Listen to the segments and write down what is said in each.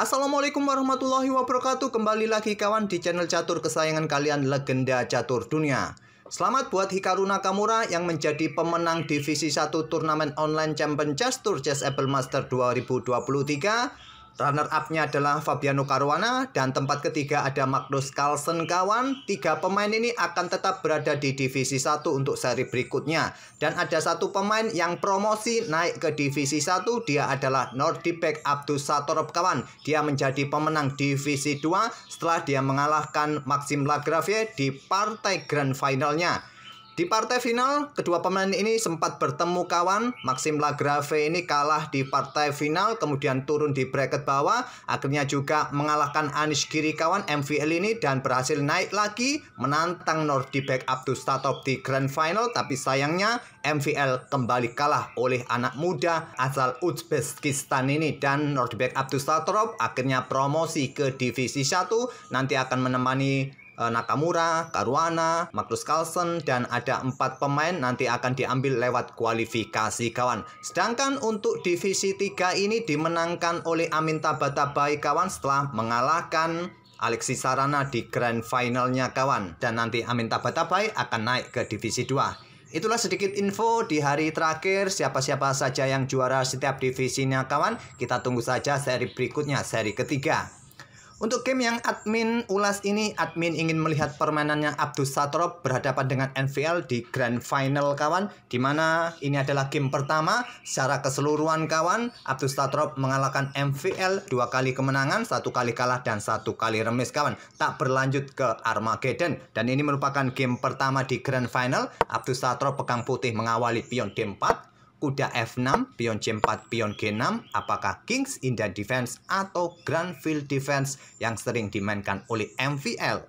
Assalamualaikum warahmatullahi wabarakatuh. Kembali lagi kawan di channel catur kesayangan kalian, Legenda Catur Dunia. Selamat buat Hikaru Nakamura yang menjadi pemenang divisi 1 turnamen online Champion Chess Tour Chess Apple Master 2023. Runner up-nya adalah Fabiano Caruana dan tempat ketiga ada Magnus Carlsen kawan. Tiga pemain ini akan tetap berada di divisi 1 untuk seri berikutnya. Dan ada satu pemain yang promosi naik ke divisi 1, dia adalah Nordibek Abdusattorov kawan. Dia menjadi pemenang divisi 2 setelah dia mengalahkan Maxime Lagrave di partai grand finalnya. Di partai final, kedua pemain ini sempat bertemu kawan. Maxime Lagrave ini kalah di partai final, kemudian turun di bracket bawah. Akhirnya juga mengalahkan Anish Giri kawan MVL ini dan berhasil naik lagi menantang Nordibek Abdusattorov di grand final. Tapi sayangnya MVL kembali kalah oleh anak muda asal Uzbekistan ini. Dan Nordibek Abdusattorov akhirnya promosi ke divisi 1. Nanti akan menemani Nakamura, Caruana, Magnus Carlsen, dan ada 4 pemain nanti akan diambil lewat kualifikasi kawan. Sedangkan untuk divisi 3 ini dimenangkan oleh Amin Tabatabai kawan setelah mengalahkan Alexis Sarana di grand finalnya kawan. Dan nanti Amin Tabatabai akan naik ke divisi 2. Itulah sedikit info di hari terakhir, siapa-siapa saja yang juara setiap divisinya kawan. Kita tunggu saja seri berikutnya, seri ketiga. Untuk game yang admin ulas ini, admin ingin melihat permainannya Abdusattorov berhadapan dengan MVL di grand final kawan. Dimana ini adalah game pertama secara keseluruhan kawan. Abdusattorov mengalahkan MVL 2 kali kemenangan, 1 kali kalah dan 1 kali remis kawan. Tak berlanjut ke Armageddon. Dan ini merupakan game pertama di grand final. Abdusattorov pegang putih mengawali pion D4. Kuda F6, pion C4, pion G6, apakah King's Indian Defense atau Granville Defense yang sering dimainkan oleh MVL.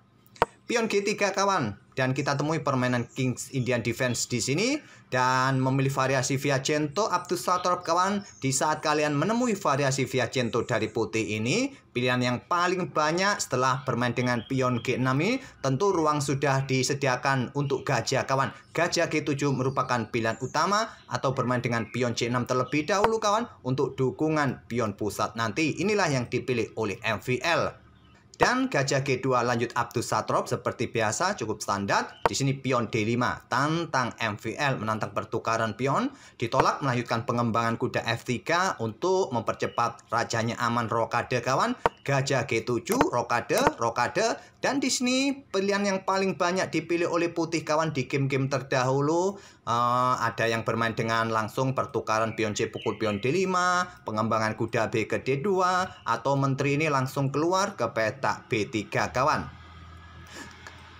Pion G3 kawan, dan kita temui permainan King's Indian Defense di sini dan memilih variasi Viajento Abdusattorov kawan. Di saat kalian menemui variasi Viajento dari putih ini, pilihan yang paling banyak setelah bermain dengan pion G6 ini, tentu ruang sudah disediakan untuk gajah kawan. Gajah G7 merupakan pilihan utama atau bermain dengan pion C6 terlebih dahulu kawan untuk dukungan pion pusat nanti. Inilah yang dipilih oleh MVL. Dan gajah G2 lanjut Abdusattorov seperti biasa cukup standar. Di sini pion D5 tantang MVL menantang pertukaran pion. Ditolak melanjutkan pengembangan kuda F3 untuk mempercepat rajanya aman rokade kawan. Gajah G7 rokade dan di sini pilihan yang paling banyak dipilih oleh putih kawan di game-game terdahulu. Ada yang bermain dengan langsung pertukaran pion C pukul pion D5, pengembangan kuda B ke D2, atau menteri ini langsung keluar ke petak B3 kawan.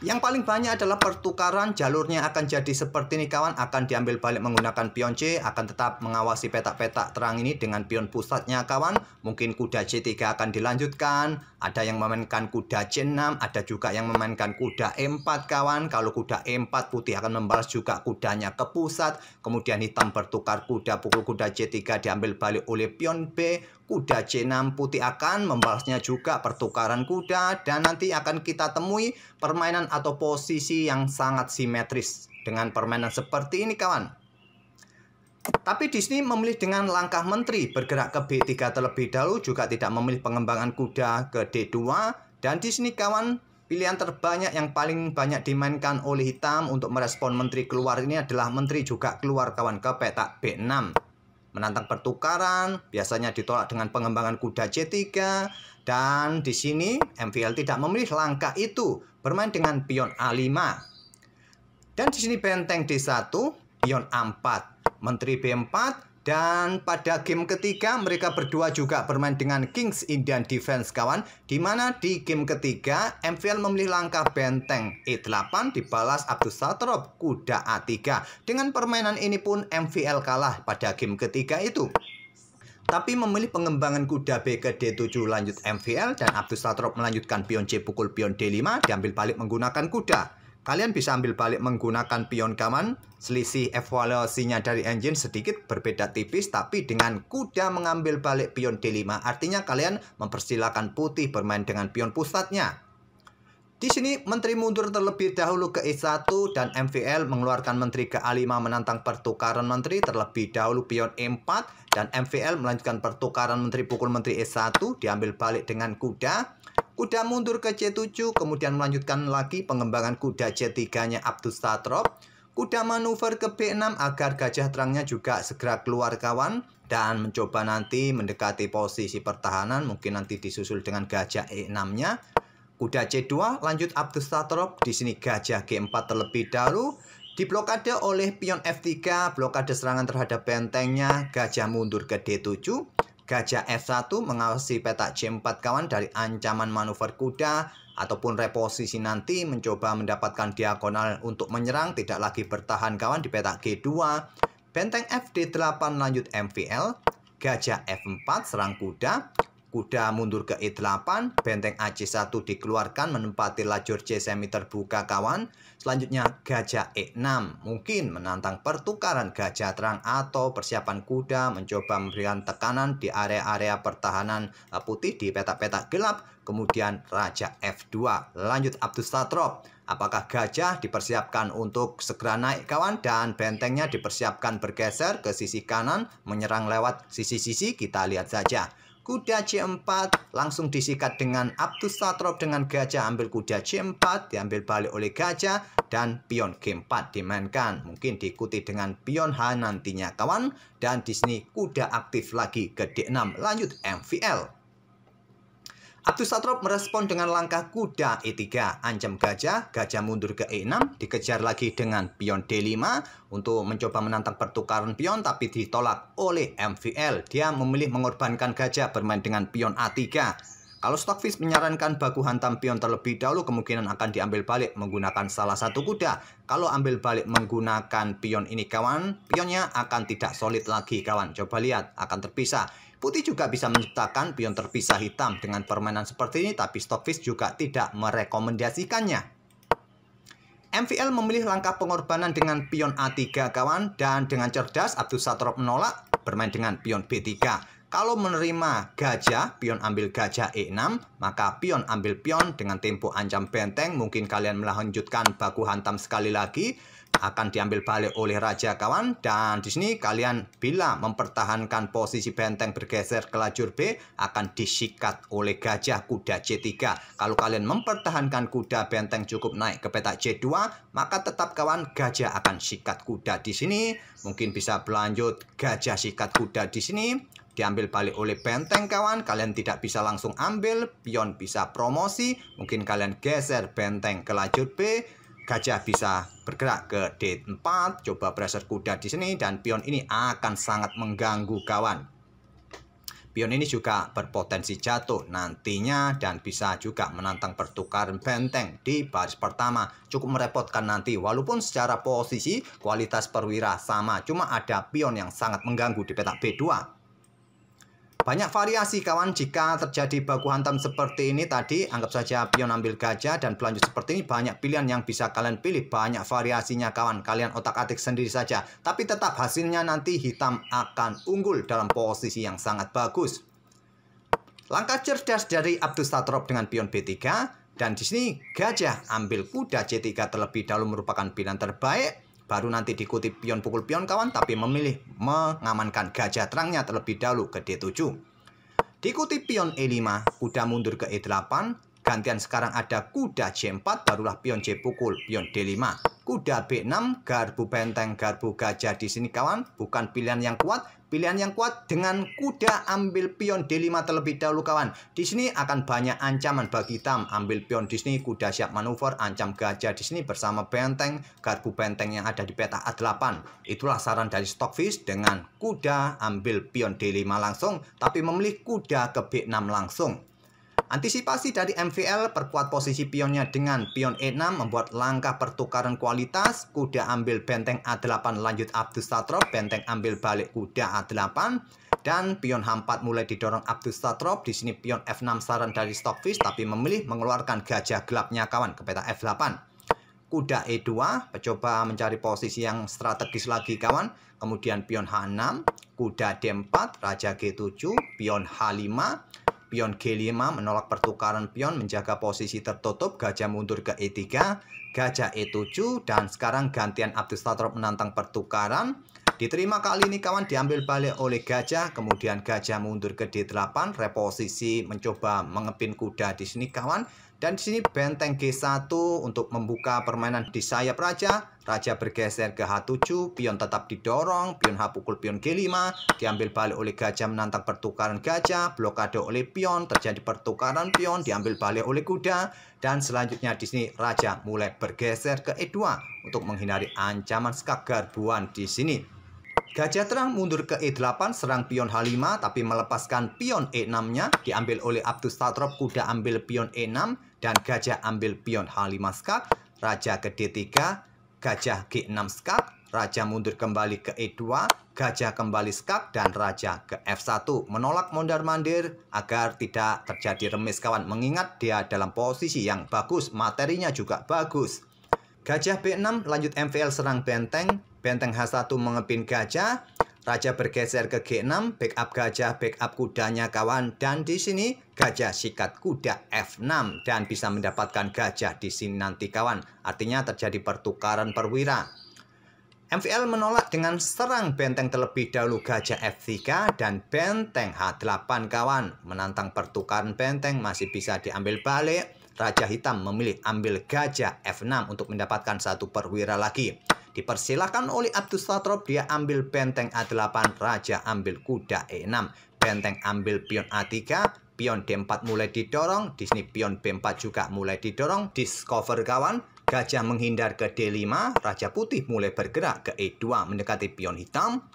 Yang paling banyak adalah pertukaran, jalurnya akan jadi seperti ini kawan, akan diambil balik menggunakan pion C, akan tetap mengawasi petak-petak terang ini dengan pion pusatnya kawan. Mungkin kuda C3 akan dilanjutkan, ada yang memainkan kuda C6, ada juga yang memainkan kuda E4 kawan. Kalau kuda E4 putih akan membalas juga kudanya ke pusat, kemudian hitam bertukar kuda pukul kuda C3 diambil balik oleh pion B. Kuda C6 putih akan membalasnya juga pertukaran kuda. Dan nanti akan kita temui permainan atau posisi yang sangat simetris dengan permainan seperti ini kawan. Tapi di sini memilih dengan langkah menteri bergerak ke B3 terlebih dahulu, juga tidak memilih pengembangan kuda ke D2. Dan di sini kawan, pilihan terbanyak yang paling banyak dimainkan oleh hitam untuk merespon menteri keluar ini adalah menteri juga keluar kawan ke petak B6. Menantang pertukaran, biasanya ditolak dengan pengembangan kuda C3. Dan di sini MVL tidak memilih langkah itu, bermain dengan pion A5. Dan di sini benteng D1, pion A4, menteri B4. Dan pada game ketiga mereka berdua juga bermain dengan King's Indian Defense kawan. Dimana di game ketiga MVL memilih langkah benteng E8 dibalas Abdusattorov kuda A3. Dengan permainan ini pun MVL kalah pada game ketiga itu. Tapi memilih pengembangan kuda B ke D7 lanjut MVL dan Abdusattorov melanjutkan pion C pukul pion D5 diambil balik menggunakan kuda. Kalian bisa ambil balik menggunakan pion kawan. Selisih evaluasinya dari engine sedikit berbeda tipis, tapi dengan kuda mengambil balik pion D5 artinya kalian mempersilahkan putih bermain dengan pion pusatnya. Di sini menteri mundur terlebih dahulu ke E1 dan MVL mengeluarkan menteri ke A5 menantang pertukaran menteri, terlebih dahulu pion E4 dan MVL melanjutkan pertukaran menteri, pukul menteri E1 diambil balik dengan kuda. Kuda mundur ke C7, kemudian melanjutkan lagi pengembangan kuda C3-nya Abdus Satrop. Kuda manuver ke B6 agar gajah terangnya juga segera keluar kawan, dan mencoba nanti mendekati posisi pertahanan, mungkin nanti disusul dengan gajah E6-nya. Kuda C2 lanjut Abdus Satrop, di sini gajah G4 terlebih dahulu. Diblokade oleh pion F3, blokade serangan terhadap bentengnya, gajah mundur ke D7. Gajah F1 mengawasi petak C4 kawan dari ancaman manuver kuda ataupun reposisi nanti mencoba mendapatkan diagonal untuk menyerang, tidak lagi bertahan kawan di petak G2. Benteng FD8 lanjut MVL, gajah F4 serang kuda. Kuda mundur ke E8, benteng AC1 dikeluarkan menempati lajur C semi terbuka kawan. Selanjutnya gajah E6, mungkin menantang pertukaran gajah terang atau persiapan kuda mencoba memberikan tekanan di area-area pertahanan putih di petak-petak gelap. Kemudian raja F2, lanjut Abdus Satrop. Apakah gajah dipersiapkan untuk segera naik kawan dan bentengnya dipersiapkan bergeser ke sisi kanan menyerang lewat sisi-sisi? Kita lihat saja. Kuda C4 langsung disikat dengan Abdus Satrop dengan gajah, ambil kuda C4 diambil balik oleh gajah dan pion G4 dimainkan, mungkin diikuti dengan pion H nantinya kawan. Dan di sini kuda aktif lagi ke D6 lanjut MVL. Abdus Satrop merespon dengan langkah kuda E3, ancam gajah, gajah mundur ke E6, dikejar lagi dengan pion D5 untuk mencoba menantang pertukaran pion, tapi ditolak oleh MVL. Dia memilih mengorbankan gajah bermain dengan pion A3. Kalau Stockfish menyarankan baku hantam pion terlebih dahulu, kemungkinan akan diambil balik menggunakan salah satu kuda. Kalau ambil balik menggunakan pion ini kawan, pionnya akan tidak solid lagi kawan. Coba lihat, akan terpisah. Putih juga bisa menciptakan pion terpisah hitam dengan permainan seperti ini, tapi Stockfish juga tidak merekomendasikannya. MVL memilih langkah pengorbanan dengan pion A3 kawan, dan dengan cerdas Abdus Satrop menolak, bermain dengan pion B3. Kalau menerima gajah, pion ambil gajah E6, maka pion ambil pion dengan tempo ancam benteng. Mungkin kalian melanjutkan baku hantam sekali lagi, akan diambil balik oleh raja kawan. Dan di sini kalian bila mempertahankan posisi benteng bergeser ke lajur B, akan disikat oleh gajah kuda C3. Kalau kalian mempertahankan kuda benteng cukup naik ke petak C2, maka tetap kawan gajah akan sikat kuda di sini. Mungkin bisa berlanjut gajah sikat kuda di sini, diambil balik oleh benteng kawan. Kalian tidak bisa langsung ambil, pion bisa promosi, mungkin kalian geser benteng ke lajur B. Gajah bisa bergerak ke D4, coba pressure kuda di sini, dan pion ini akan sangat mengganggu kawan. Pion ini juga berpotensi jatuh nantinya dan bisa juga menantang pertukaran benteng di baris pertama. Cukup merepotkan nanti, walaupun secara posisi kualitas perwira sama, cuma ada pion yang sangat mengganggu di petak B2. Banyak variasi kawan jika terjadi baku hantam seperti ini tadi. Anggap saja pion ambil gajah dan berlanjut seperti ini. Banyak pilihan yang bisa kalian pilih, banyak variasinya kawan. Kalian otak-atik sendiri saja. Tapi tetap hasilnya nanti hitam akan unggul dalam posisi yang sangat bagus. Langkah cerdas dari Abdus Satrop dengan pion B3. Dan di sini gajah ambil kuda C3 terlebih dahulu merupakan pilihan terbaik. Baru nanti diikuti pion pukul pion kawan, tapi memilih mengamankan gajah terangnya terlebih dahulu ke D7. Diikuti pion E5, kuda mundur ke E8. Gantian sekarang ada kuda C4, barulah pion C pukul, pion D5. Kuda B6, garbu benteng, garbu gajah di sini kawan, bukan pilihan yang kuat. Pilihan yang kuat dengan kuda ambil pion D5 terlebih dahulu kawan. Di sini akan banyak ancaman bagi hitam. Ambil pion di sini, kuda siap manuver, ancam gajah di sini bersama benteng, garbu benteng yang ada di peta A8. Itulah saran dari Stockfish dengan kuda ambil pion D5 langsung, tapi memilih kuda ke B6 langsung. Antisipasi dari MVL, perkuat posisi pionnya dengan pion E6, membuat langkah pertukaran kualitas. Kuda ambil benteng A8 lanjut Abdus Satrop, benteng ambil balik kuda A8. Dan pion H4 mulai didorong Abdus Satrop. Di sini pion F6 saran dari Stockfish, tapi memilih mengeluarkan gajah gelapnya kawan ke peta F8. Kuda E2, mencoba mencari posisi yang strategis lagi kawan. Kemudian pion H6, kuda D4, raja G7, pion H5. pion G5 menolak pertukaran pion, menjaga posisi tertutup. Gajah mundur ke E3, gajah E7, dan sekarang gantian Abdus Satrop menantang pertukaran. Diterima kali ini kawan, diambil balik oleh gajah, kemudian gajah mundur ke D8, reposisi mencoba mengepin kuda di sini kawan. Dan di sini benteng G1 untuk membuka permainan di sayap raja. Raja bergeser ke H7, pion tetap didorong, pion H pukul pion G5, diambil balik oleh gajah menantang pertukaran gajah, blokade oleh pion, terjadi pertukaran pion, diambil balik oleh kuda. Dan selanjutnya di sini raja mulai bergeser ke E2 untuk menghindari ancaman skak garbuan di sini. Gajah terang mundur ke E8, serang pion H5, tapi melepaskan pion E6-nya, diambil oleh Abdus Satrop, kuda ambil pion E6, dan gajah ambil pion H5 skak, raja ke D3, gajah G6 skak, raja mundur kembali ke E2, gajah kembali skak, dan raja ke F1, menolak mondar-mandir agar tidak terjadi remis kawan, mengingat dia dalam posisi yang bagus, materinya juga bagus. Gajah B6 lanjut MVL serang benteng. Benteng H1 mengepin gajah. Raja bergeser ke G6, backup gajah, backup kudanya kawan. Dan di sini gajah sikat kuda F6 dan bisa mendapatkan gajah di sini nanti kawan. Artinya terjadi pertukaran perwira. MVL menolak dengan serang benteng terlebih dahulu gajah F3 dan benteng H8 kawan. Menantang pertukaran benteng masih bisa diambil balik. Raja hitam memilih ambil gajah F6 untuk mendapatkan satu perwira lagi. Dipersilahkan oleh Abdus Satrop, dia ambil benteng A8, raja ambil kuda E6, benteng ambil pion A3, pion D4 mulai didorong, di sini pion B4 juga mulai didorong, discover kawan, gajah menghindar ke D5, raja putih mulai bergerak ke E2 mendekati pion hitam.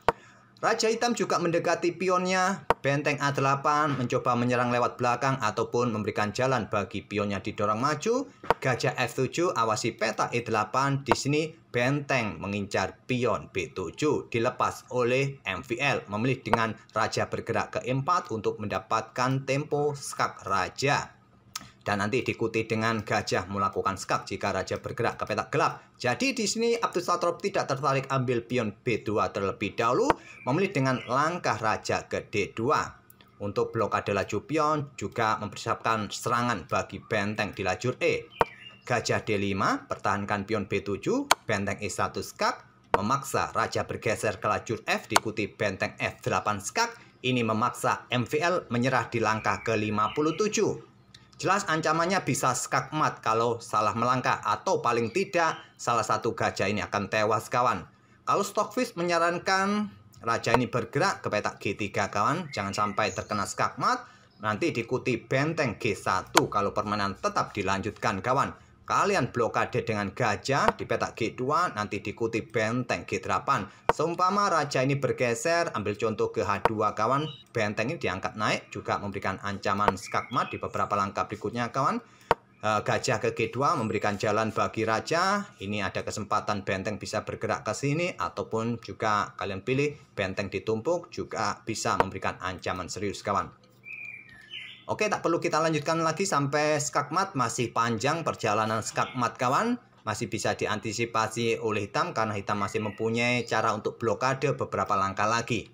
Raja hitam juga mendekati pionnya, benteng A8 mencoba menyerang lewat belakang ataupun memberikan jalan bagi pionnya didorong maju. Gajah F7 awasi peta E8, di sini benteng mengincar pion B7, dilepas oleh MVL, memilih dengan raja bergerak ke E4 untuk mendapatkan tempo skak raja. Dan nanti diikuti dengan gajah melakukan skak jika raja bergerak ke petak gelap. Jadi di sini Abdus Satrop tidak tertarik ambil pion B2 terlebih dahulu, memilih dengan langkah raja ke D2. Untuk blokade laju pion juga mempersiapkan serangan bagi benteng di lajur E. Gajah D5, pertahankan pion B7, benteng E1 skak, memaksa raja bergeser ke lajur F, diikuti benteng F8 skak. Ini memaksa MVL menyerah di langkah ke-57. Jelas ancamannya bisa skak mat kalau salah melangkah, atau paling tidak salah satu gajah ini akan tewas kawan. Kalau Stockfish menyarankan raja ini bergerak ke petak G3 kawan, jangan sampai terkena skak mat. Nanti diikuti benteng G1 kalau permainan tetap dilanjutkan kawan. Kalian blokade dengan gajah di petak G2, nanti diikuti benteng G8. Seumpama raja ini bergeser, ambil contoh ke H2 kawan, benteng ini diangkat naik, juga memberikan ancaman skak mat di beberapa langkah berikutnya kawan. Gajah ke G2 memberikan jalan bagi raja. Ini ada kesempatan benteng bisa bergerak ke sini, ataupun juga kalian pilih benteng ditumpuk, juga bisa memberikan ancaman serius kawan. Oke, tak perlu kita lanjutkan lagi sampai skak mat, masih panjang perjalanan skak mat kawan. Masih bisa diantisipasi oleh hitam karena hitam masih mempunyai cara untuk blokade beberapa langkah lagi.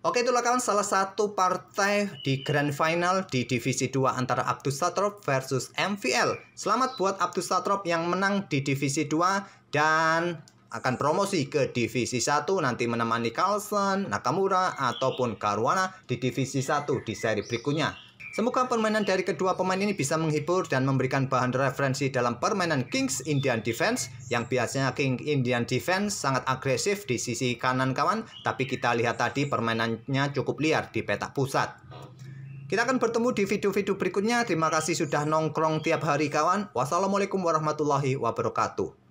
Oke, itulah kawan salah satu partai di Grand Final di Divisi 2 antara Abdus Satrop versus MVL. Selamat buat Abdus Satrop yang menang di Divisi 2 dan akan promosi ke Divisi 1, nanti menemani Carlsen, Nakamura, ataupun Caruana di Divisi 1 di seri berikutnya. Semoga permainan dari kedua pemain ini bisa menghibur dan memberikan bahan referensi dalam permainan Kings Indian Defense, yang biasanya King Indian Defense sangat agresif di sisi kanan kawan, tapi kita lihat tadi permainannya cukup liar di petak pusat. Kita akan bertemu di video-video berikutnya. Terima kasih sudah nongkrong tiap hari kawan. Wassalamualaikum warahmatullahi wabarakatuh.